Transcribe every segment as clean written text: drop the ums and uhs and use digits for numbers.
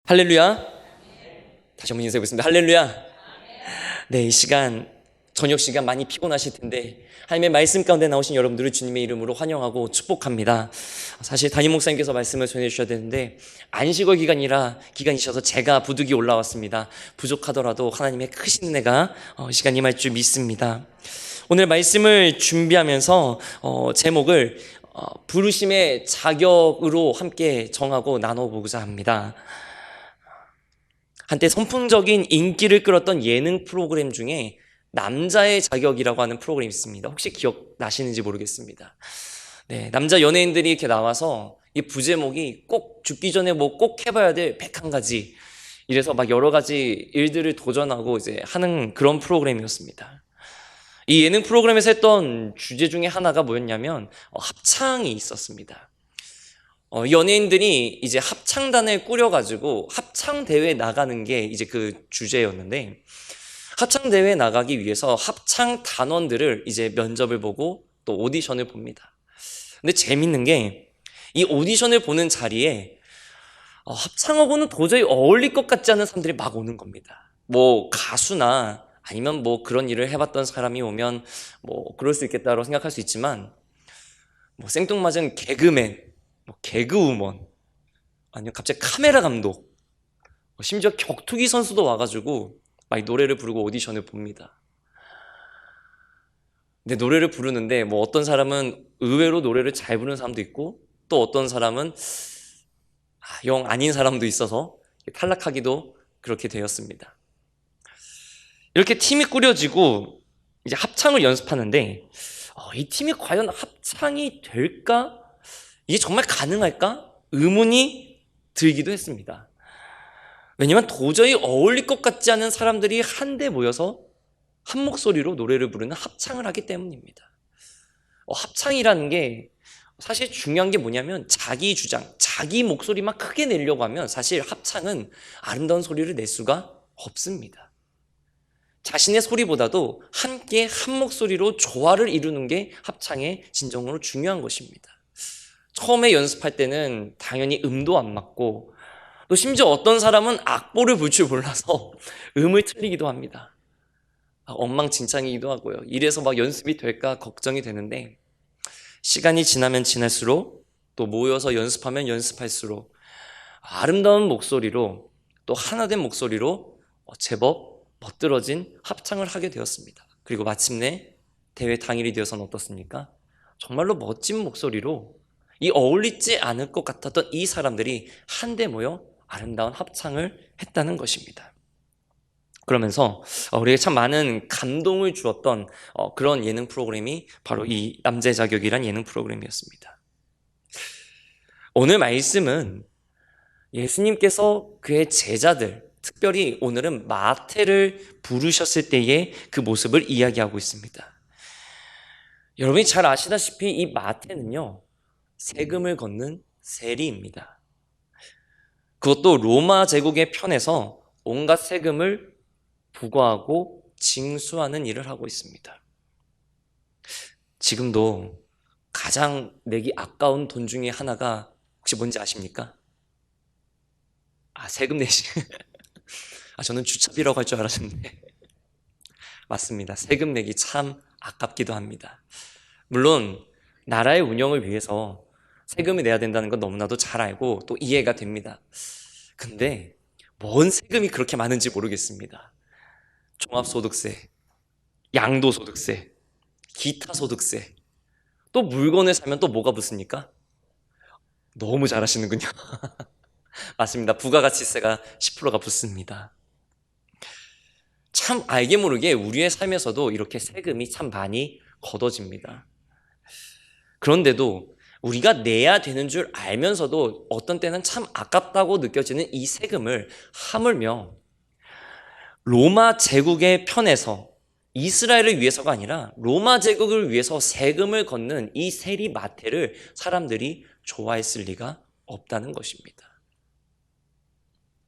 할렐루야. 다시 한번 인사해 보겠습니다. 할렐루야. 네, 이 시간 저녁 시간 많이 피곤하실 텐데 하나님의 말씀 가운데 나오신 여러분들을 주님의 이름으로 환영하고 축복합니다. 사실 담임 목사님께서 말씀을 전해 주셔야 되는데 안식월 기간이셔서 제가 부득이 올라왔습니다. 부족하더라도 하나님의 크신 은혜가 이 시간 임할 줄 믿습니다. 오늘 말씀을 준비하면서 제목을 부르심의 자격으로 함께 정하고 나눠보고자 합니다. 한때 선풍적인 인기를 끌었던 예능 프로그램 중에 남자의 자격이라고 하는 프로그램이 있습니다. 혹시 기억나시는지 모르겠습니다. 네, 남자 연예인들이 이렇게 나와서 이 부제목이 꼭 죽기 전에 뭐 꼭 해봐야 될 101가지 이래서 막 여러 가지 일들을 도전하고 이제 하는 그런 프로그램이었습니다. 이 예능 프로그램에서 했던 주제 중에 하나가 뭐였냐면 합창이 있었습니다. 연예인들이 이제 합창단을 꾸려가지고 합창대회에 나가는 게 이제 그 주제였는데, 합창대회에 나가기 위해서 합창 단원들을 이제 면접을 보고 또 오디션을 봅니다. 근데 재밌는 게 이 오디션을 보는 자리에 합창하고는 도저히 어울릴 것 같지 않은 사람들이 막 오는 겁니다. 뭐 가수나 아니면 뭐 그런 일을 해봤던 사람이 오면 뭐 그럴 수 있겠다고 생각할 수 있지만, 뭐 생뚱맞은 개그맨, 뭐 개그우먼, 아니면 갑자기 카메라 감독, 심지어 격투기 선수도 와가지고 막 노래를 부르고 오디션을 봅니다. 근데 노래를 부르는데 뭐 어떤 사람은 의외로 노래를 잘 부르는 사람도 있고, 또 어떤 사람은 영 아닌 사람도 있어서 탈락하기도 그렇게 되었습니다. 이렇게 팀이 꾸려지고 이제 합창을 연습하는데 이 팀이 과연 합창이 될까? 이게 정말 가능할까? 의문이 들기도 했습니다. 왜냐면 도저히 어울릴 것 같지 않은 사람들이 한데 모여서 한 목소리로 노래를 부르는 합창을 하기 때문입니다. 합창이라는 게 사실 중요한 게 뭐냐면 자기 주장, 자기 목소리만 크게 내려고 하면 사실 합창은 아름다운 소리를 낼 수가 없습니다. 자신의 소리보다도 함께 한 목소리로 조화를 이루는 게 합창의 진정으로 중요한 것입니다. 처음에 연습할 때는 당연히 음도 안 맞고, 또 심지어 어떤 사람은 악보를 볼 줄 몰라서 음을 틀리기도 합니다. 엉망진창이기도 하고요. 이래서 막 연습이 될까 걱정이 되는데, 시간이 지나면 지날수록 또 모여서 연습하면 연습할수록 아름다운 목소리로, 또 하나된 목소리로 제법 멋들어진 합창을 하게 되었습니다. 그리고 마침내 대회 당일이 되어서는 어떻습니까? 정말로 멋진 목소리로 이 어울리지 않을 것 같았던 이 사람들이 한데 모여 아름다운 합창을 했다는 것입니다. 그러면서 우리에게 참 많은 감동을 주었던 그런 예능 프로그램이 바로 이 남자의 자격이란 예능 프로그램이었습니다. 오늘 말씀은 예수님께서 그의 제자들, 특별히 오늘은 마태를 부르셨을 때의 그 모습을 이야기하고 있습니다. 여러분이 잘 아시다시피 이 마태는요, 세금을 걷는 세리입니다. 그것도 로마 제국의 편에서 온갖 세금을 부과하고 징수하는 일을 하고 있습니다. 지금도 가장 내기 아까운 돈 중에 하나가 혹시 뭔지 아십니까? 세금 내시. 저는 주차비라고 할 줄 알았는데 맞습니다. 세금 내기 참 아깝기도 합니다. 물론 나라의 운영을 위해서 세금을 내야 된다는 건 너무나도 잘 알고 또 이해가 됩니다. 근데 뭔 세금이 그렇게 많은지 모르겠습니다. 종합소득세, 양도소득세, 기타소득세, 또 물건을 사면 또 뭐가 붙습니까? 너무 잘하시는군요. 맞습니다. 부가가치세가 10%가 붙습니다. 참 알게 모르게 우리의 삶에서도 이렇게 세금이 참 많이 걷어집니다. 그런데도 우리가 내야 되는 줄 알면서도 어떤 때는 참 아깝다고 느껴지는 이 세금을 하물며 로마 제국의 편에서 이스라엘을 위해서가 아니라 로마 제국을 위해서 세금을 걷는 이 세리 마태를 사람들이 좋아했을 리가 없다는 것입니다.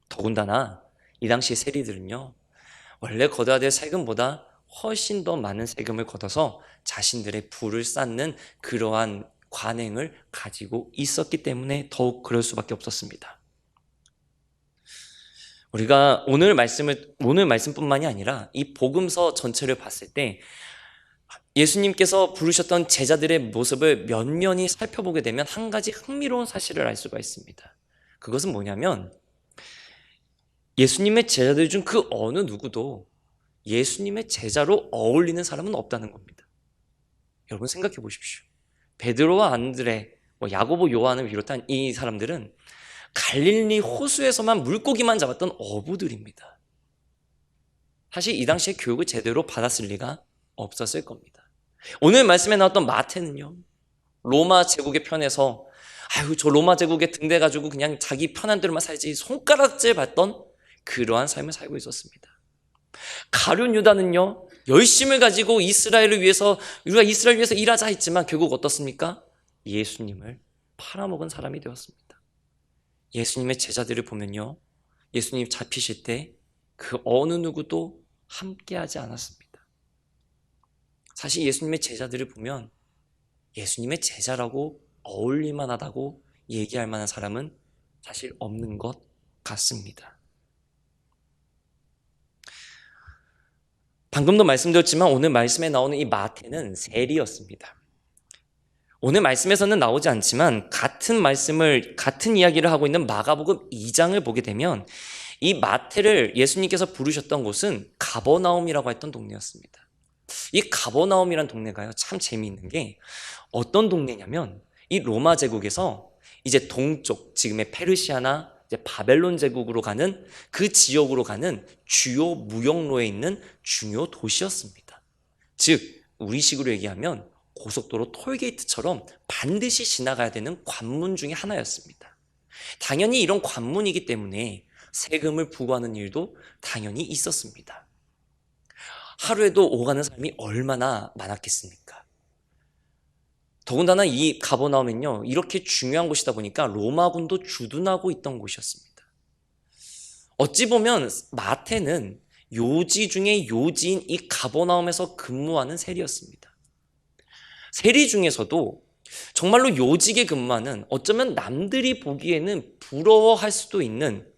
더군다나 이 당시 세리들은요, 원래 걷어야 될 세금보다 훨씬 더 많은 세금을 걷어서 자신들의 부를 쌓는 그러한 관행을 가지고 있었기 때문에 더욱 그럴 수밖에 없었습니다. 우리가 오늘 말씀뿐만이 아니라 이 복음서 전체를 봤을 때 예수님께서 부르셨던 제자들의 모습을 면면히 살펴보게 되면 한 가지 흥미로운 사실을 알 수가 있습니다. 그것은 뭐냐면 예수님의 제자들 중 그 어느 누구도 예수님의 제자로 어울리는 사람은 없다는 겁니다. 여러분 생각해 보십시오. 베드로와 안드레, 야고보, 요한을 비롯한 이 사람들은 갈릴리 호수에서만 물고기만 잡았던 어부들입니다. 사실 이 당시에 교육을 제대로 받았을 리가 없었을 겁니다. 오늘 말씀에 나왔던 마태는요, 로마 제국의 편에서 저 로마 제국에 등대가지고 그냥 자기 편한 대로만 살지 손가락질 받던 그러한 삶을 살고 있었습니다. 가룟 유다는요, 열심을 가지고 우리가 이스라엘을 위해서 일하자 했지만 결국 어떻습니까? 예수님을 팔아먹은 사람이 되었습니다. 예수님의 제자들을 보면요, 예수님 잡히실 때 그 어느 누구도 함께하지 않았습니다. 사실 예수님의 제자들을 보면 예수님의 제자라고 어울릴만 하다고 얘기할 만한 사람은 사실 없는 것 같습니다. 방금도 말씀드렸지만 오늘 말씀에 나오는 이 마태는 세리였습니다. 오늘 말씀에서는 나오지 않지만 같은 이야기를 하고 있는 마가복음 2장을 보게 되면 이 마태를 예수님께서 부르셨던 곳은 가버나움이라고 했던 동네였습니다. 이 가버나움이란 동네가요, 참 재미있는 게 어떤 동네냐면 이 로마 제국에서 이제 동쪽, 지금의 페르시아나 이제 바벨론 제국으로 가는 그 지역으로 가는 주요 무역로에 있는 중요 도시였습니다. 즉 우리식으로 얘기하면 고속도로 톨게이트처럼 반드시 지나가야 되는 관문 중에 하나였습니다. 당연히 이런 관문이기 때문에 세금을 부과하는 일도 당연히 있었습니다. 하루에도 오가는 사람이 얼마나 많았겠습니까? 더군다나 이 가버나움은요, 이렇게 중요한 곳이다 보니까 로마군도 주둔하고 있던 곳이었습니다. 어찌 보면 마태는 요지 중에 요지인 이 가버나움에서 근무하는 세리였습니다. 세리 중에서도 정말로 요직에 근무하는, 어쩌면 남들이 보기에는 부러워할 수도 있는,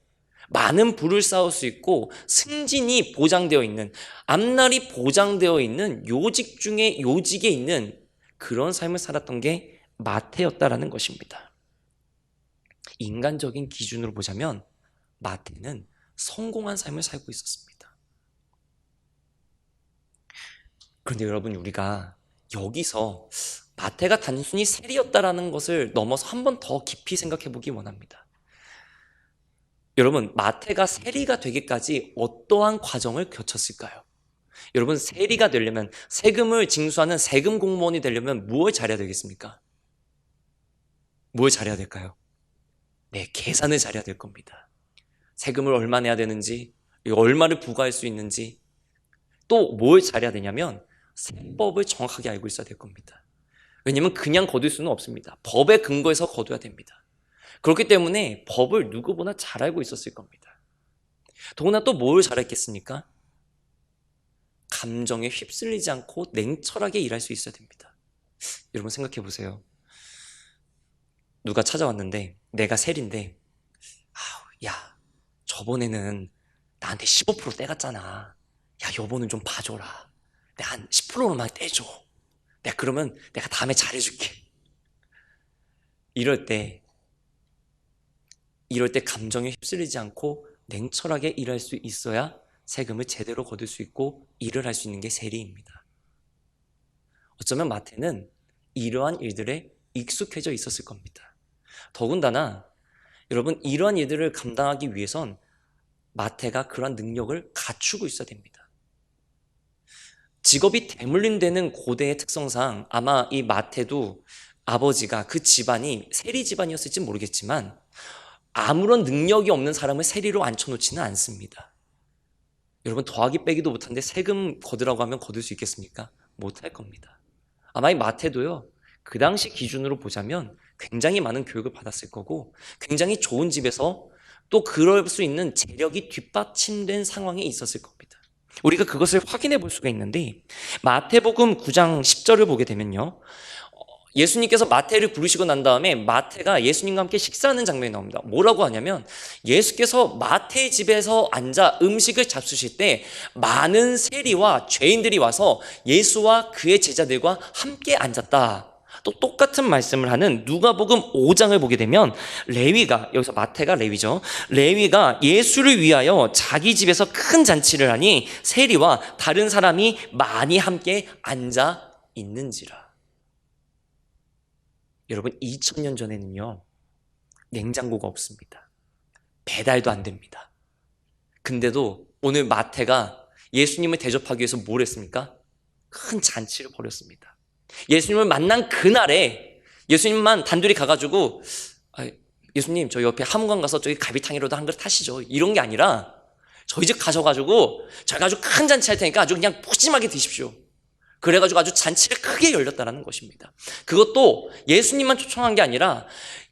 많은 부를 쌓을 수 있고 승진이 보장되어 있는, 앞날이 보장되어 있는 요직 중에 요직에 있는 그런 삶을 살았던 게 마태였다라는 것입니다. 인간적인 기준으로 보자면 마태는 성공한 삶을 살고 있었습니다. 그런데 여러분, 우리가 여기서 마태가 단순히 세리였다라는 것을 넘어서 한 번 더 깊이 생각해 보기 원합니다. 여러분, 마태가 세리가 되기까지 어떠한 과정을 거쳤을까요? 여러분, 세리가 되려면, 세금을 징수하는 세금 공무원이 되려면 무엇을 잘해야 되겠습니까? 뭘 잘해야 될까요? 네, 계산을 잘해야 될 겁니다. 세금을 얼마 내야 되는지, 얼마를 부과할 수 있는지, 또 뭘 잘해야 되냐면 세법을 정확하게 알고 있어야 될 겁니다. 왜냐하면 그냥 거둘 수는 없습니다. 법에 근거해서 거둬야 됩니다. 그렇기 때문에 법을 누구보다 잘 알고 있었을 겁니다. 더구나 또 뭘 잘했겠습니까? 감정에 휩쓸리지 않고 냉철하게 일할 수 있어야 됩니다. 여러분 생각해 보세요. 누가 찾아왔는데, 내가 세리인데, 야, 저번에는 나한테 15% 떼갔잖아. 야, 요번은 좀 봐줘라. 내가 한 10%만 떼줘. 그러면 내가 다음에 잘해줄게. 이럴 때 감정에 휩쓸리지 않고 냉철하게 일할 수 있어야 세금을 제대로 거둘 수 있고 일을 할 수 있는 게 세리입니다. 어쩌면 마태는 이러한 일들에 익숙해져 있었을 겁니다. 더군다나 여러분, 이러한 일들을 감당하기 위해선 마태가 그러한 능력을 갖추고 있어야 됩니다. 직업이 대물림되는 고대의 특성상 아마 이 마태도 아버지가, 그 집안이 세리 집안이었을지 모르겠지만 아무런 능력이 없는 사람을 세리로 앉혀놓지는 않습니다. 여러분, 더하기 빼기도 못한데 세금 거두라고 하면 거둘 수 있겠습니까? 못할 겁니다. 아마 이 마태도요, 그 당시 기준으로 보자면 굉장히 많은 교육을 받았을 거고 굉장히 좋은 집에서 또 그럴 수 있는 재력이 뒷받침된 상황에 있었을 겁니다. 우리가 그것을 확인해 볼 수가 있는데, 마태복음 9장 10절을 보게 되면요, 예수님께서 마태를 부르시고 난 다음에 마태가 예수님과 함께 식사하는 장면이 나옵니다. 뭐라고 하냐면 예수께서 마태의 집에서 앉아 음식을 잡수실 때 많은 세리와 죄인들이 와서 예수와 그의 제자들과 함께 앉았다. 또 똑같은 말씀을 하는 누가복음 5장을 보게 되면 레위가, 여기서 마태가 레위죠, 레위가 예수를 위하여 자기 집에서 큰 잔치를 하니 세리와 다른 사람이 많이 함께 앉아 있는지라. 여러분, 2000년 전에는요, 냉장고가 없습니다. 배달도 안 됩니다. 근데도 오늘 마태가 예수님을 대접하기 위해서 뭘 했습니까? 큰 잔치를 벌였습니다. 예수님을 만난 그날에 예수님만 단둘이 가가지고 예수님 저 옆에 함흥관 가서 저기 갈비탕이라도 한 그릇 하시죠, 이런 게 아니라 저희 집 가셔가지고 저희가 아주 큰 잔치 할 테니까 아주 그냥 푸짐하게 드십시오. 그래가지고 아주 잔치를 크게 열렸다는 것입니다. 그것도 예수님만 초청한 게 아니라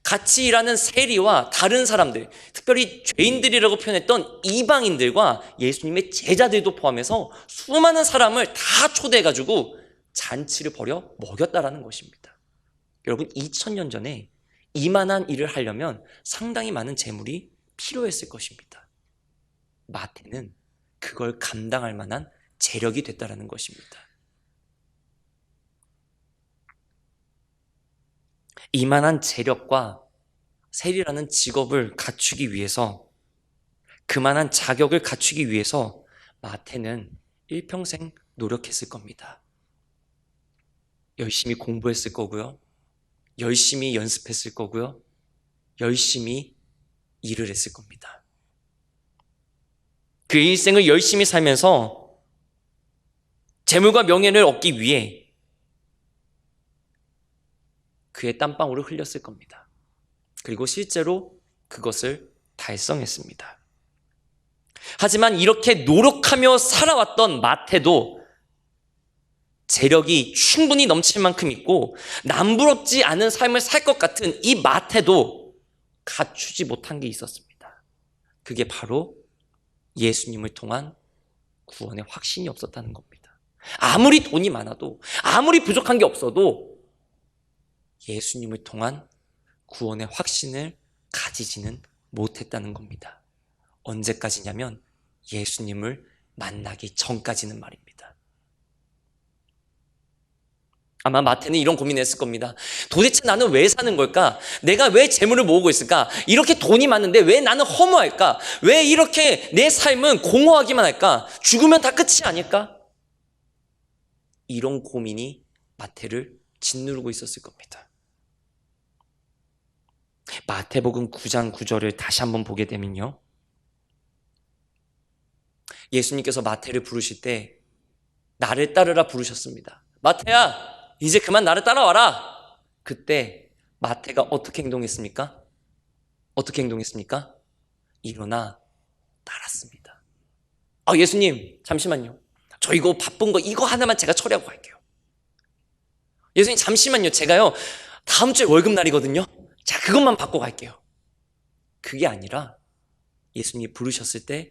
같이 일하는 세리와 다른 사람들, 특별히 죄인들이라고 표현했던 이방인들과 예수님의 제자들도 포함해서 수많은 사람을 다 초대해가지고 잔치를 벌여 먹였다라는 것입니다. 여러분, 2000년 전에 이만한 일을 하려면 상당히 많은 재물이 필요했을 것입니다. 마태는 그걸 감당할 만한 재력이 됐다라는 것입니다. 이만한 재력과 세리라는 직업을 갖추기 위해서, 그만한 자격을 갖추기 위해서 마태는 일평생 노력했을 겁니다. 열심히 공부했을 거고요, 열심히 연습했을 거고요, 열심히 일을 했을 겁니다. 그 일생을 열심히 살면서 재물과 명예를 얻기 위해 그의 땀방울을 흘렸을 겁니다. 그리고 실제로 그것을 달성했습니다. 하지만 이렇게 노력하며 살아왔던 마태도 재력이 충분히 넘칠 만큼 있고 남부럽지 않은 삶을 살 것 같은 이 마태도 갖추지 못한 게 있었습니다. 그게 바로 예수님을 통한 구원의 확신이 없었다는 겁니다. 아무리 돈이 많아도, 아무리 부족한 게 없어도 예수님을 통한 구원의 확신을 가지지는 못했다는 겁니다. 언제까지냐면 예수님을 만나기 전까지는 말입니다. 아마 마태는 이런 고민을 했을 겁니다. 도대체 나는 왜 사는 걸까? 내가 왜 재물을 모으고 있을까? 이렇게 돈이 많은데 왜 나는 허무할까? 왜 이렇게 내 삶은 공허하기만 할까? 죽으면 다 끝이 아닐까? 이런 고민이 마태를 짓누르고 있었을 겁니다. 마태복음 9장 9절을 다시 한번 보게 되면요, 예수님께서 마태를 부르실 때 나를 따르라 부르셨습니다. 마태야, 이제 그만 나를 따라와라. 그때 마태가 어떻게 행동했습니까? 어떻게 행동했습니까? 일어나 따랐습니다. 예수님 잠시만요, 저 이거 바쁜 거 이거 하나만 제가 처리하고 갈게요. 예수님 잠시만요, 제가요 다음 주에 월급날이거든요. 자, 그것만 받고 갈게요. 그게 아니라 예수님이 부르셨을 때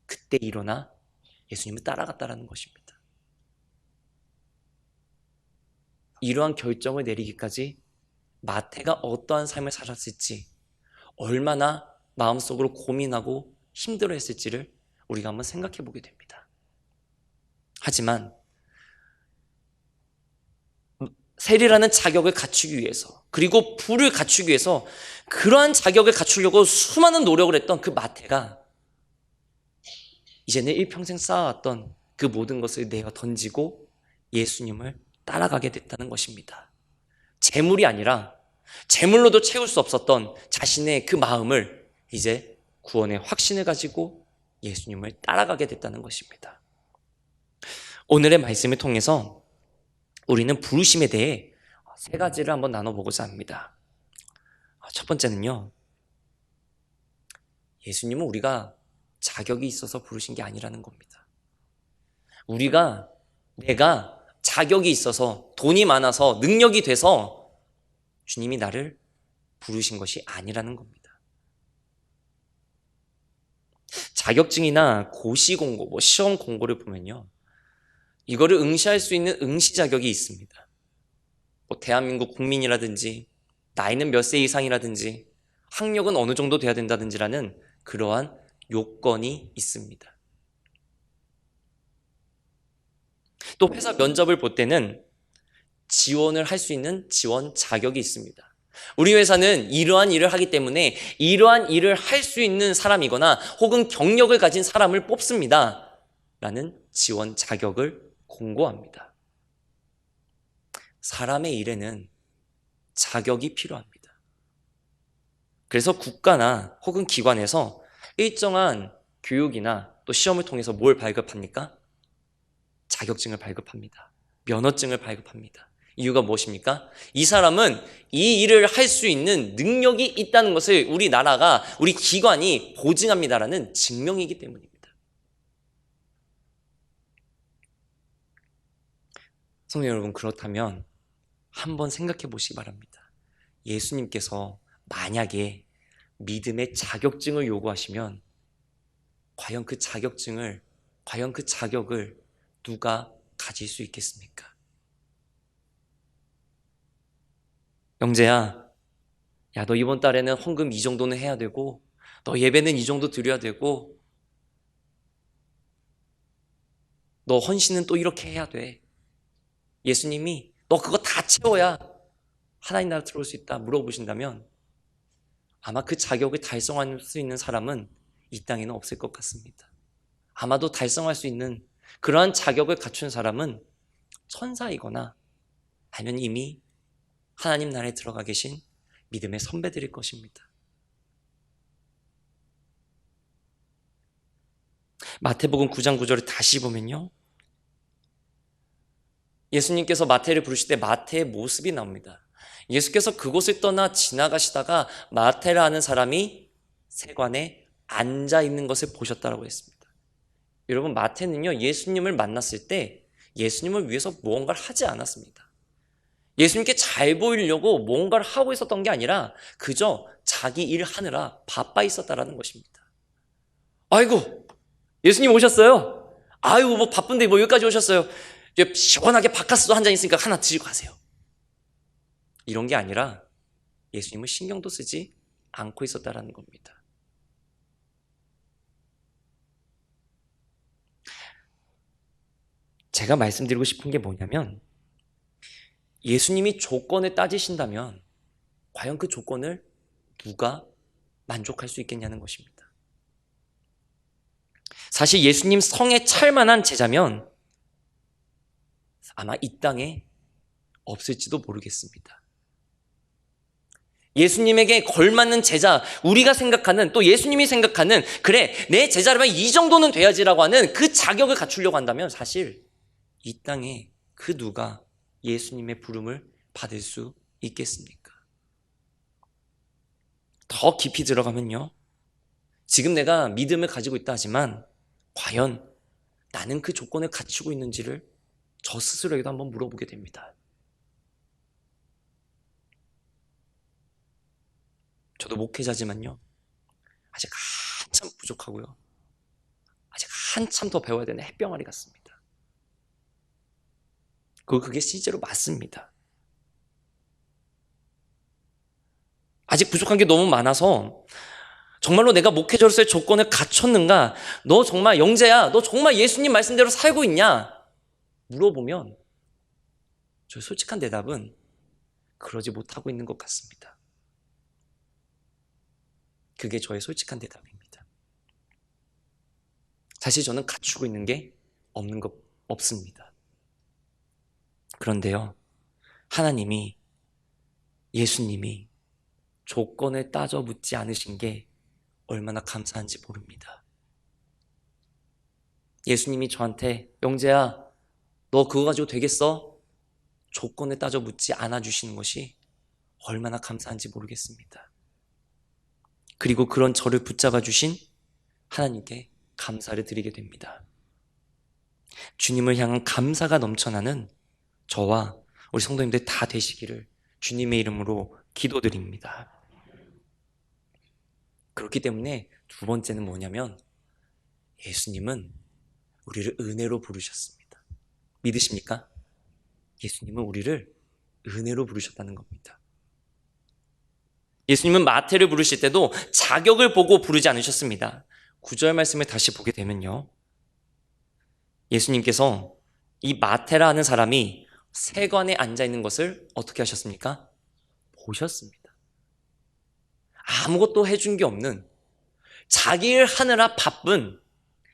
그때 일어나 예수님을 따라갔다라는 것입니다. 이러한 결정을 내리기까지 마태가 어떠한 삶을 살았을지, 얼마나 마음속으로 고민하고 힘들어했을지를 우리가 한번 생각해 보게 됩니다. 하지만 세리라는 자격을 갖추기 위해서, 그리고 부를 갖추기 위해서 그러한 자격을 갖추려고 수많은 노력을 했던 그 마태가 이제는 일평생 쌓아왔던 그 모든 것을 내어 던지고 예수님을 따라가게 됐다는 것입니다. 재물이 아니라 재물로도 채울 수 없었던 자신의 그 마음을 이제 구원의 확신을 가지고 예수님을 따라가게 됐다는 것입니다. 오늘의 말씀을 통해서 우리는 부르심에 대해 세 가지를 한번 나눠보고자 합니다. 첫 번째는요, 예수님은 우리가 자격이 있어서 부르신 게 아니라는 겁니다. 내가 자격이 있어서, 돈이 많아서, 능력이 돼서 주님이 나를 부르신 것이 아니라는 겁니다. 자격증이나 고시 공고, 시험 공고를 보면요, 이거를 응시할 수 있는 응시 자격이 있습니다. 뭐 대한민국 국민이라든지 나이는 몇 세 이상이라든지 학력은 어느 정도 돼야 된다든지라는 그러한 요건이 있습니다. 또 회사 면접을 볼 때는 지원을 할 수 있는 지원 자격이 있습니다. 우리 회사는 이러한 일을 하기 때문에 이러한 일을 할 수 있는 사람이거나 혹은 경력을 가진 사람을 뽑습니다. 라는 지원 자격을 공고합니다. 사람의 일에는 자격이 필요합니다. 그래서 국가나 혹은 기관에서 일정한 교육이나 또 시험을 통해서 뭘 발급합니까? 자격증을 발급합니다. 면허증을 발급합니다. 이유가 무엇입니까? 이 사람은 이 일을 할 수 있는 능력이 있다는 것을 우리나라가, 우리 기관이 보증합니다라는 증명이기 때문입니다. 성도 여러분, 그렇다면 한번 생각해 보시기 바랍니다. 예수님께서 만약에 믿음의 자격증을 요구하시면 과연 그 자격을 누가 가질 수 있겠습니까? 영재야, 야, 너 이번 달에는 헌금 이 정도는 해야 되고, 너 예배는 이 정도 드려야 되고, 너 헌신은 또 이렇게 해야 돼. 예수님이 너 그거 다 채워야 하나님 나라 들어올 수 있다 물어보신다면 아마 그 자격을 달성할 수 있는 사람은 이 땅에는 없을 것 같습니다. 아마도 달성할 수 있는 그러한 자격을 갖춘 사람은 천사이거나 아니면 이미 하나님 나라에 들어가 계신 믿음의 선배들일 것입니다. 마태복음 9장 9절을 다시 보면요, 예수님께서 마태를 부르실 때 마태의 모습이 나옵니다. 예수께서 그곳을 떠나 지나가시다가 마태를 아는 사람이 세관에 앉아 있는 것을 보셨다라고 했습니다. 여러분, 마태는요, 예수님을 만났을 때 예수님을 위해서 무언가를 하지 않았습니다. 예수님께 잘 보이려고 뭔가를 하고 있었던 게 아니라 그저 자기 일 하느라 바빠 있었다라는 것입니다. 아이고, 예수님 오셨어요. 아이고, 뭐 바쁜데 뭐 여기까지 오셨어요. 이제 시원하게 바카스도 한 잔 있으니까 하나 드시고 가세요. 이런 게 아니라 예수님은 신경도 쓰지 않고 있었다라는 겁니다. 제가 말씀드리고 싶은 게 뭐냐면 예수님이 조건을 따지신다면 과연 그 조건을 누가 만족할 수 있겠냐는 것입니다. 사실 예수님 성에 찰만한 제자면 아마 이 땅에 없을지도 모르겠습니다. 예수님에게 걸맞는 제자, 우리가 생각하는, 또 예수님이 생각하는, 그래, 내 제자라면 이 정도는 돼야지라고 하는 그 자격을 갖추려고 한다면 사실 이 땅에 그 누가 예수님의 부름을 받을 수 있겠습니까? 더 깊이 들어가면요, 지금 내가 믿음을 가지고 있다 하지만 과연 나는 그 조건을 갖추고 있는지를 저 스스로에게도 한번 물어보게 됩니다. 저도 목회자지만요, 아직 한참 부족하고요, 아직 한참 더 배워야 되는 햇병아리 같습니다. 그게 실제로 맞습니다. 아직 부족한 게 너무 많아서 정말로 내가 목회자로서의 조건을 갖췄는가? 너 정말 영재야, 너 정말 예수님 말씀대로 살고 있냐? 물어보면 저의 솔직한 대답은 그러지 못하고 있는 것 같습니다. 그게 저의 솔직한 대답입니다. 사실 저는 갖추고 있는 게 없습니다. 그런데요, 하나님이, 예수님이 조건을 따져 묻지 않으신 게 얼마나 감사한지 모릅니다. 예수님이 저한테 영재야, 너 그거 가지고 되겠어? 조건을 따져 묻지 않아 주시는 것이 얼마나 감사한지 모르겠습니다. 그리고 그런 저를 붙잡아 주신 하나님께 감사를 드리게 됩니다. 주님을 향한 감사가 넘쳐나는 저와 우리 성도님들 다 되시기를 주님의 이름으로 기도드립니다. 그렇기 때문에 두 번째는 뭐냐면 예수님은 우리를 은혜로 부르셨습니다. 믿으십니까? 예수님은 우리를 은혜로 부르셨다는 겁니다. 예수님은 마태를 부르실 때도 자격을 보고 부르지 않으셨습니다. 9절 말씀을 다시 보게 되면요, 예수님께서 이 마태라는 사람이 세관에 앉아 있는 것을 어떻게 하셨습니까? 보셨습니다. 아무것도 해준 게 없는, 자기 일 하느라 바쁜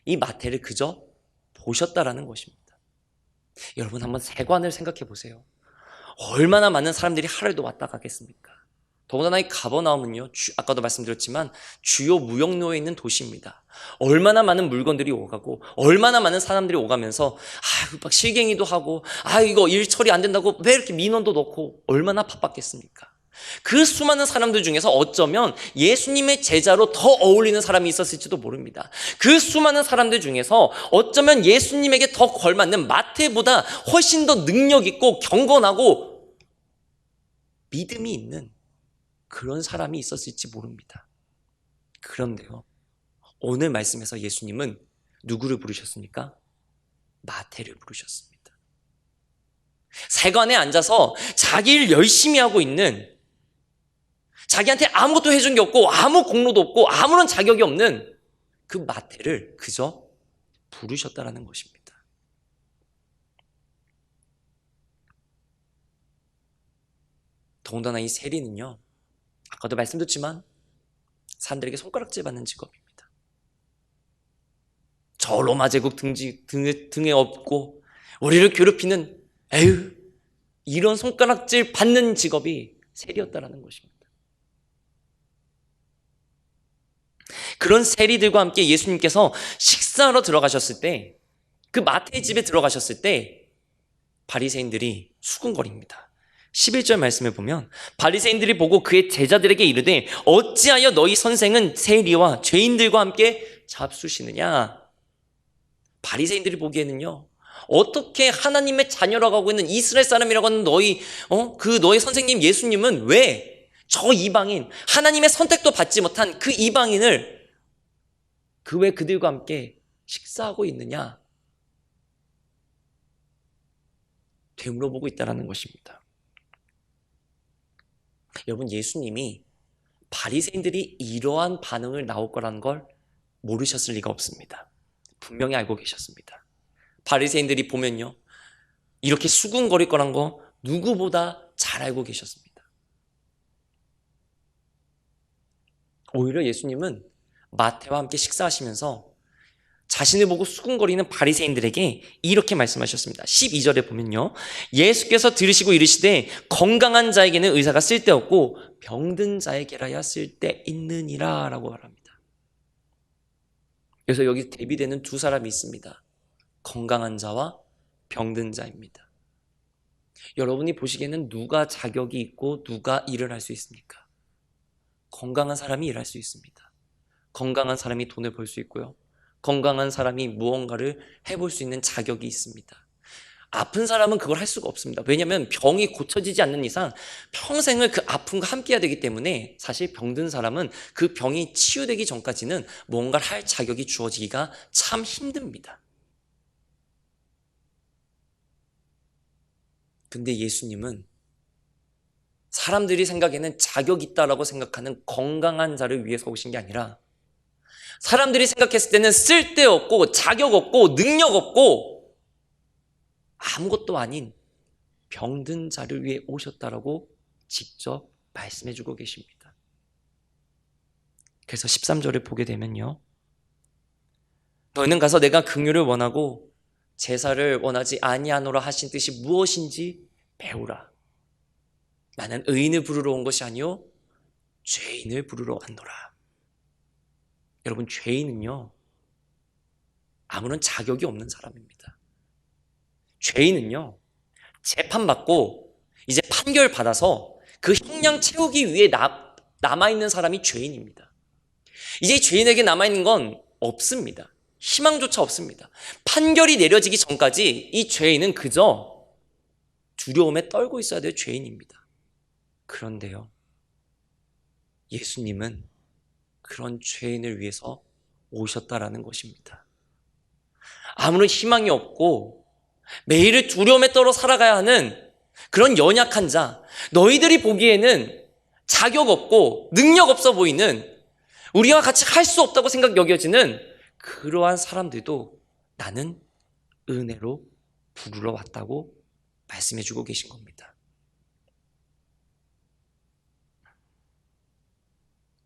이 마태를 그저 보셨다라는 것입니다. 여러분, 한번 세관을 생각해 보세요. 얼마나 많은 사람들이 하루에도 왔다 가겠습니까? 더군다나 이 가버나움은요, 아까도 말씀드렸지만 주요 무역로에 있는 도시입니다. 얼마나 많은 물건들이 오가고 얼마나 많은 사람들이 오가면서 막 실갱이도 하고 이거 일 처리 안 된다고 왜 이렇게 민원도 넣고 얼마나 바빴겠습니까? 그 수많은 사람들 중에서 어쩌면 예수님의 제자로 더 어울리는 사람이 있었을지도 모릅니다. 그 수많은 사람들 중에서 어쩌면 예수님에게 더 걸맞는 마태보다 훨씬 더 능력 있고 경건하고 믿음이 있는 그런 사람이 있었을지 모릅니다. 그런데요, 오늘 말씀에서 예수님은 누구를 부르셨습니까? 마태를 부르셨습니다. 세관에 앉아서 자기 일 열심히 하고 있는, 자기한테 아무것도 해준 게 없고 아무 공로도 없고 아무런 자격이 없는 그 마태를 그저 부르셨다라는 것입니다. 더군다나 이 세리는요, 아까도 말씀드렸지만 사람들에게 손가락질 받는 직업입니다. 저 로마 제국 등에 업고 우리를 괴롭히는 이런 손가락질 받는 직업이 세리였다라는 것입니다. 그런 세리들과 함께 예수님께서 식사하러 들어가셨을 때, 그 마태의 집에 들어가셨을 때 바리새인들이 수군거립니다. 11절 말씀을 보면 바리새인들이 보고 그의 제자들에게 이르되 어찌하여 너희 선생은 세리와 죄인들과 함께 잡수시느냐. 바리새인들이 보기에는요, 어떻게 하나님의 자녀라고 하고 있는 이스라엘 사람이라고 하는 너희 선생님 예수님은 왜 저 이방인, 하나님의 선택도 받지 못한 그 이방인을 왜 그들과 함께 식사하고 있느냐, 되물어보고 있다는 것입니다. 여러분, 예수님이 바리새인들이 이러한 반응을 나올 거라는 걸 모르셨을 리가 없습니다. 분명히 알고 계셨습니다. 바리새인들이 보면요, 이렇게 수군거릴 거란 거 누구보다 잘 알고 계셨습니다. 오히려 예수님은 마태와 함께 식사하시면서 자신을 보고 수군거리는 바리새인들에게 이렇게 말씀하셨습니다. 12절에 보면요, 예수께서 들으시고 이르시되 건강한 자에게는 의사가 쓸데없고 병든 자에게라야 쓸데있느니라 라고 말합니다. 그래서 여기 대비되는 두 사람이 있습니다. 건강한 자와 병든 자입니다. 여러분이 보시기에는 누가 자격이 있고 누가 일을 할 수 있습니까? 건강한 사람이 일할 수 있습니다. 건강한 사람이 돈을 벌 수 있고요, 건강한 사람이 무언가를 해볼 수 있는 자격이 있습니다. 아픈 사람은 그걸 할 수가 없습니다. 왜냐하면 병이 고쳐지지 않는 이상 평생을 그 아픔과 함께 해야 되기 때문에 사실 병든 사람은 그 병이 치유되기 전까지는 뭔가를 할 자격이 주어지기가 참 힘듭니다. 근데 예수님은 사람들이 생각에는 자격 있다라고 생각하는 건강한 자를 위해서 오신 게 아니라, 사람들이 생각했을 때는 쓸데없고 자격 없고 능력 없고 아무것도 아닌 병든 자를 위해 오셨다라고 직접 말씀해주고 계십니다. 그래서 13절을 보게 되면요, 너희는 가서 내가 긍휼을 원하고 제사를 원하지 아니하노라 하신 뜻이 무엇인지 배우라. 나는 의인을 부르러 온 것이 아니요 죄인을 부르러 왔노라. 여러분, 죄인은요 아무런 자격이 없는 사람입니다. 죄인은요 재판받고 이제 판결 받아서 그 형량 채우기 위해 남아있는 사람이 죄인입니다. 이제 죄인에게 남아있는 건 없습니다. 희망조차 없습니다. 판결이 내려지기 전까지 이 죄인은 그저 두려움에 떨고 있어야 될 죄인입니다. 그런데요, 예수님은 그런 죄인을 위해서 오셨다라는 것입니다. 아무런 희망이 없고 매일을 두려움에 떨어 살아가야 하는 그런 연약한 자, 너희들이 보기에는 자격 없고 능력 없어 보이는, 우리와 같이 할 수 없다고 여겨지는 그러한 사람들도 나는 은혜로 부르러 왔다고 말씀해 주고 계신 겁니다.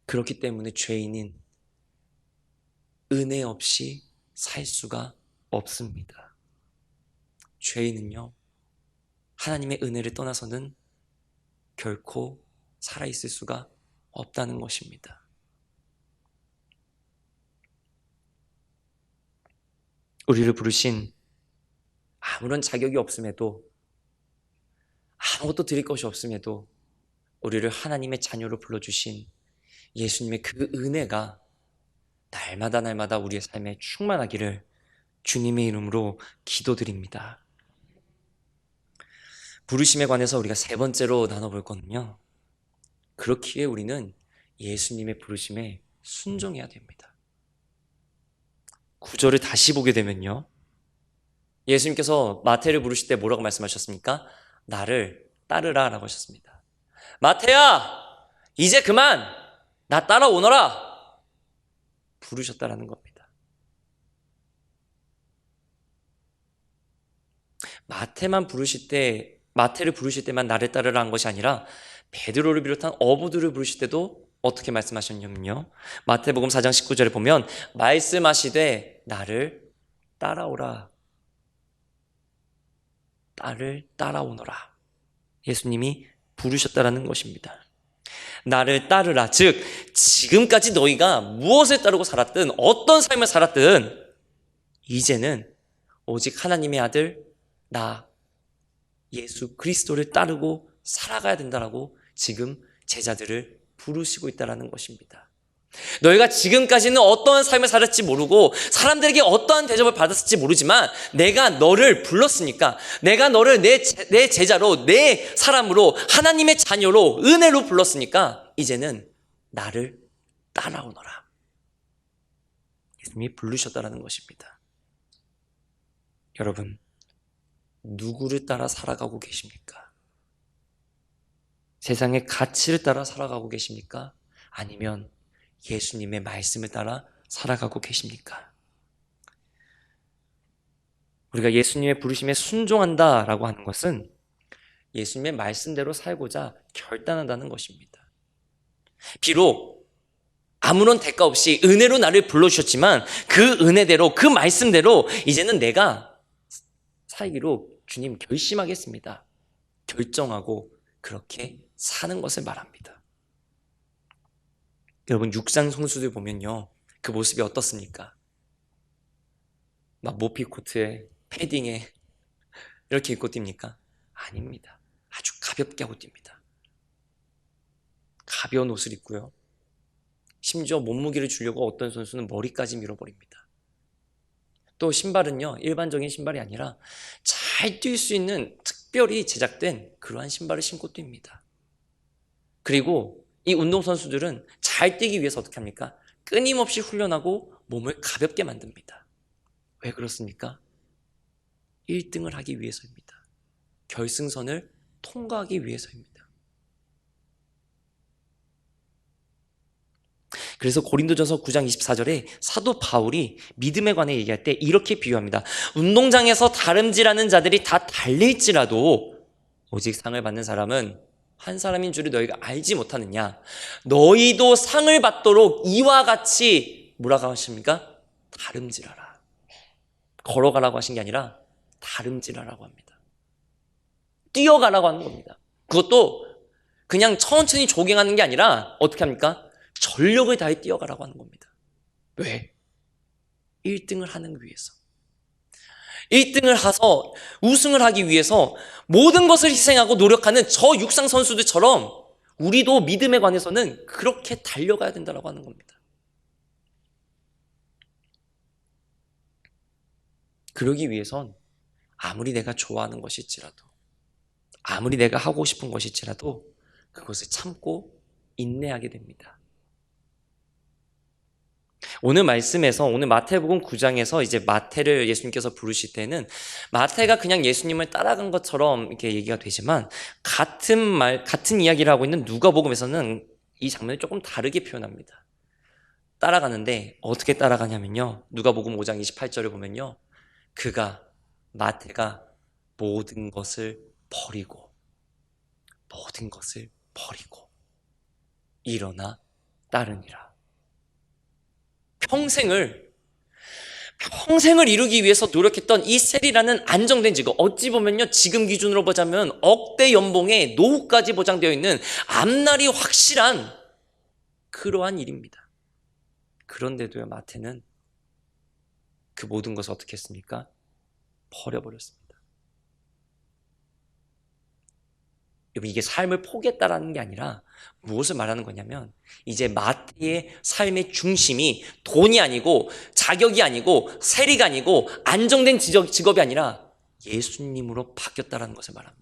그렇기 때문에 죄인은 은혜 없이 살 수가 없습니다. 죄인은요, 하나님의 은혜를 떠나서는 결코 살아있을 수가 없다는 것입니다. 우리를 부르신, 아무런 자격이 없음에도, 아무것도 드릴 것이 없음에도 우리를 하나님의 자녀로 불러주신 예수님의 그 은혜가 날마다 우리의 삶에 충만하기를 주님의 이름으로 기도드립니다. 부르심에 관해서 우리가 세 번째로 나눠볼 거는요, 그렇기에 우리는 예수님의 부르심에 순종해야 됩니다. 9절을 다시 보게 되면요, 예수님께서 마태를 부르실 때 뭐라고 말씀하셨습니까? 나를 따르라 라고 하셨습니다. 마태야, 이제 그만 나 따라오너라 부르셨다라는 겁니다. 마태를 부르실 때만 나를 따르라 한 것이 아니라 베드로를 비롯한 어부들을 부르실 때도 어떻게 말씀하셨냐면요, 마태복음 4장 19절에 보면 말씀하시되 나를 따라오라, 나를 따라오너라, 예수님이 부르셨다라는 것입니다. 나를 따르라, 즉 지금까지 너희가 무엇을 따르고 살았든 어떤 삶을 살았든 이제는 오직 하나님의 아들 나 예수 그리스도를 따르고 살아가야 된다라고 지금 제자들을 부르시고 있다는 것입니다. 너희가 지금까지는 어떠한 삶을 살았지 모르고 사람들에게 어떠한 대접을 받았을지 모르지만 내가 너를 불렀으니까, 내가 너를 내 제자로, 내 사람으로, 하나님의 자녀로, 은혜로 불렀으니까 이제는 나를 따라오너라, 예수님이 부르셨다는 것입니다. 여러분, 누구를 따라 살아가고 계십니까? 세상의 가치를 따라 살아가고 계십니까? 아니면 예수님의 말씀을 따라 살아가고 계십니까? 우리가 예수님의 부르심에 순종한다라고 하는 것은 예수님의 말씀대로 살고자 결단한다는 것입니다. 비록 아무런 대가 없이 은혜로 나를 불러주셨지만 그 은혜대로, 그 말씀대로 이제는 내가 살기로 주님 결심하겠습니다, 결정하고 그렇게 사는 것을 말합니다. 여러분, 육상 선수들 보면요, 그 모습이 어떻습니까? 막 모피 코트에 패딩에 이렇게 입고 뜁니까? 아닙니다. 아주 가볍게 하고 뜁니다. 가벼운 옷을 입고요, 심지어 몸무게를 주려고 어떤 선수는 머리까지 밀어버립니다. 또 신발은요, 일반적인 신발이 아니라 잘 뛸 수 있는 특별히 제작된 그러한 신발을 신고 뜁니다. 그리고 이 운동선수들은 잘 뛰기 위해서 어떻게 합니까? 끊임없이 훈련하고 몸을 가볍게 만듭니다. 왜 그렇습니까? 1등을 하기 위해서입니다. 결승선을 통과하기 위해서입니다. 그래서 고린도전서 9장 24절에 사도 바울이 믿음에 관해 얘기할 때 이렇게 비유합니다. 운동장에서 다름질하는 자들이 다 달릴지라도 오직 상을 받는 사람은 한 사람인 줄을 너희가 알지 못하느냐? 너희도 상을 받도록 이와 같이 뭐라고 하십니까? 다름질하라. 걸어가라고 하신 게 아니라 다름질하라고 합니다. 뛰어가라고 하는 겁니다. 그것도 그냥 천천히 조깅하는 게 아니라 어떻게 합니까? 전력을 다해 뛰어가라고 하는 겁니다. 왜? 1등을 하는 위해서. 1등을 해서 우승을 하기 위해서 모든 것을 희생하고 노력하는 저 육상 선수들처럼 우리도 믿음에 관해서는 그렇게 달려가야 된다고 하는 겁니다. 그러기 위해선 아무리 내가 좋아하는 것일지라도, 아무리 내가 하고 싶은 것일지라도 그것을 참고 인내하게 됩니다. 오늘 말씀에서 오늘 마태복음 9장에서 이제 마태를 예수님께서 부르실 때는 마태가 그냥 예수님을 따라간 것처럼 이렇게 얘기가 되지만 같은 이야기를 하고 있는 누가복음에서는 이 장면을 조금 다르게 표현합니다. 따라가는데 어떻게 따라가냐면요. 누가복음 5장 28절을 보면요. 마태가 모든 것을 버리고 일어나 따르니라. 평생을 이루기 위해서 노력했던 이 셀이라는 안정된 직업, 어찌 보면요, 지금 기준으로 보자면 억대 연봉에 노후까지 보장되어 있는 앞날이 확실한 그러한 일입니다. 그런데도요, 마태는 그 모든 것을 어떻게 했습니까? 버려버렸습니다. 여러분, 이게 삶을 포기했다라는 게 아니라 무엇을 말하는 거냐면 이제 마태의 삶의 중심이 돈이 아니고 자격이 아니고 세리가 아니고 안정된 직업이 아니라 예수님으로 바뀌었다라는 것을 말합니다.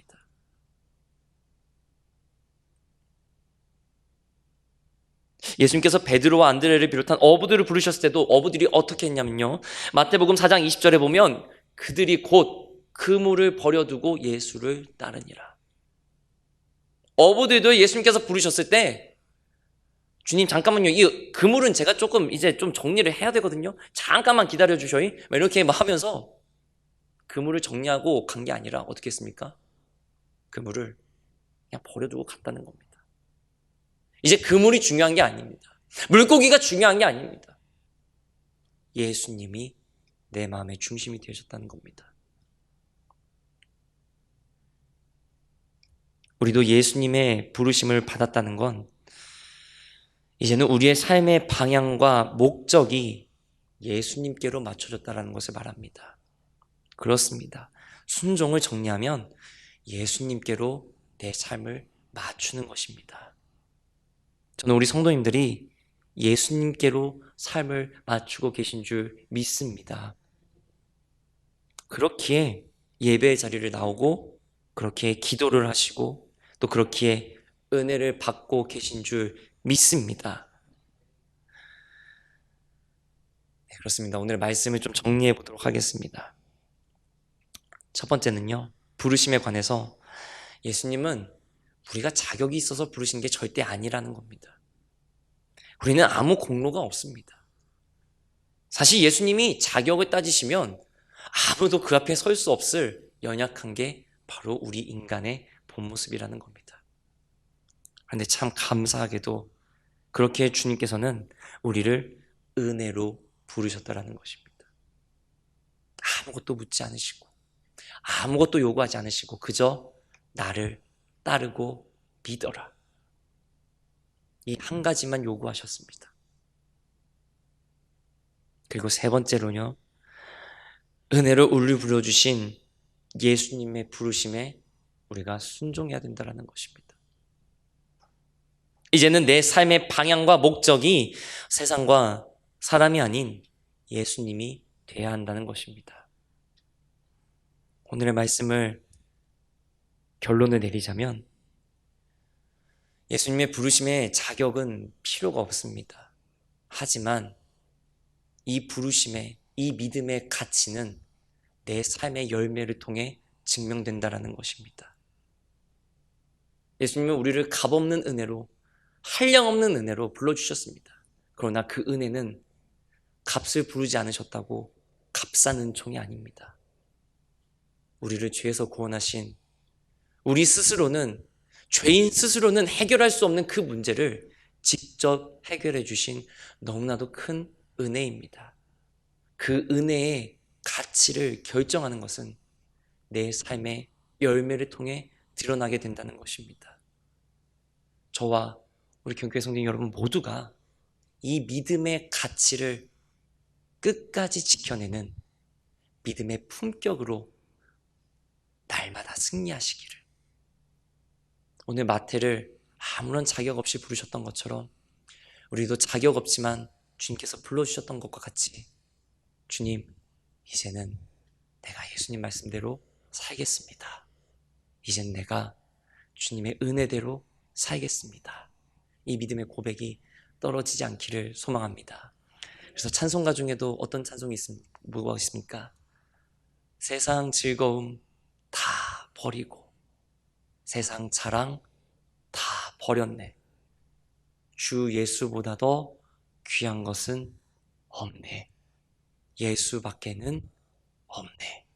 예수님께서 베드로와 안드레를 비롯한 어부들을 부르셨을 때도 어부들이 어떻게 했냐면요. 마태복음 4장 20절에 보면 그들이 곧 그물을 버려두고 예수를 따르니라. 어부들도 예수님께서 부르셨을 때 주님 잠깐만요. 이 그물은 제가 조금 이제 좀 정리를 해야 되거든요. 잠깐만 기다려 주셔이. 이렇게 하면서 그물을 정리하고 간 게 아니라 어떻게 했습니까? 그물을 그냥 버려두고 갔다는 겁니다. 이제 그물이 중요한 게 아닙니다. 물고기가 중요한 게 아닙니다. 예수님이 내 마음의 중심이 되셨다는 겁니다. 우리도 예수님의 부르심을 받았다는 건 이제는 우리의 삶의 방향과 목적이 예수님께로 맞춰졌다는 것을 말합니다. 그렇습니다. 순종을 정리하면 예수님께로 내 삶을 맞추는 것입니다. 저는 우리 성도님들이 예수님께로 삶을 맞추고 계신 줄 믿습니다. 그렇기에 예배의 자리를 나오고 그렇게 기도를 하시고 또 그렇기에 은혜를 받고 계신 줄 믿습니다. 네, 그렇습니다. 오늘 말씀을 좀 정리해 보도록 하겠습니다. 첫 번째는요, 부르심에 관해서 예수님은 우리가 자격이 있어서 부르신 게 절대 아니라는 겁니다. 우리는 아무 공로가 없습니다. 사실 예수님이 자격을 따지시면 아무도 그 앞에 설 수 없을 연약한 게 바로 우리 인간의 본 모습이라는 겁니다. 그런데 참 감사하게도 그렇게 주님께서는 우리를 은혜로 부르셨다라는 것입니다. 아무것도 묻지 않으시고 아무것도 요구하지 않으시고 그저 나를 따르고 믿어라. 이 한 가지만 요구하셨습니다. 그리고 세 번째로요, 은혜로 우리를 불러주신 예수님의 부르심에 우리가 순종해야 된다는 것입니다. 이제는 내 삶의 방향과 목적이 세상과 사람이 아닌 예수님이 돼야 한다는 것입니다. 오늘의 말씀을 결론을 내리자면 예수님의 부르심에 자격은 필요가 없습니다. 하지만 이 부르심의, 이 믿음의 가치는 내 삶의 열매를 통해 증명된다는 것입니다. 예수님은 우리를 값없는 은혜로, 한량없는 은혜로 불러주셨습니다. 그러나 그 은혜는 값을 부르지 않으셨다고 값싼 은총이 아닙니다. 우리를 죄에서 구원하신 죄인 스스로는 해결할 수 없는 그 문제를 직접 해결해 주신 너무나도 큰 은혜입니다. 그 은혜의 가치를 결정하는 것은 내 삶의 열매를 통해 드러나게 된다는 것입니다. 저와 우리 경교회 성도님 여러분 모두가 이 믿음의 가치를 끝까지 지켜내는 믿음의 품격으로 날마다 승리하시기를. 오늘 마태를 아무런 자격 없이 부르셨던 것처럼 우리도 자격 없지만 주님께서 불러주셨던 것과 같이 주님, 이제는 내가 예수님 말씀대로 살겠습니다. 이제는 내가 주님의 은혜대로 살겠습니다. 이 믿음의 고백이 떨어지지 않기를 소망합니다. 그래서 찬송가 중에도 어떤 찬송이 있습니까? 뭐가 있습니까? 세상 즐거움 다 버리고 세상 자랑 다 버렸네. 주 예수보다 더 귀한 것은 없네. 예수밖에는 없네.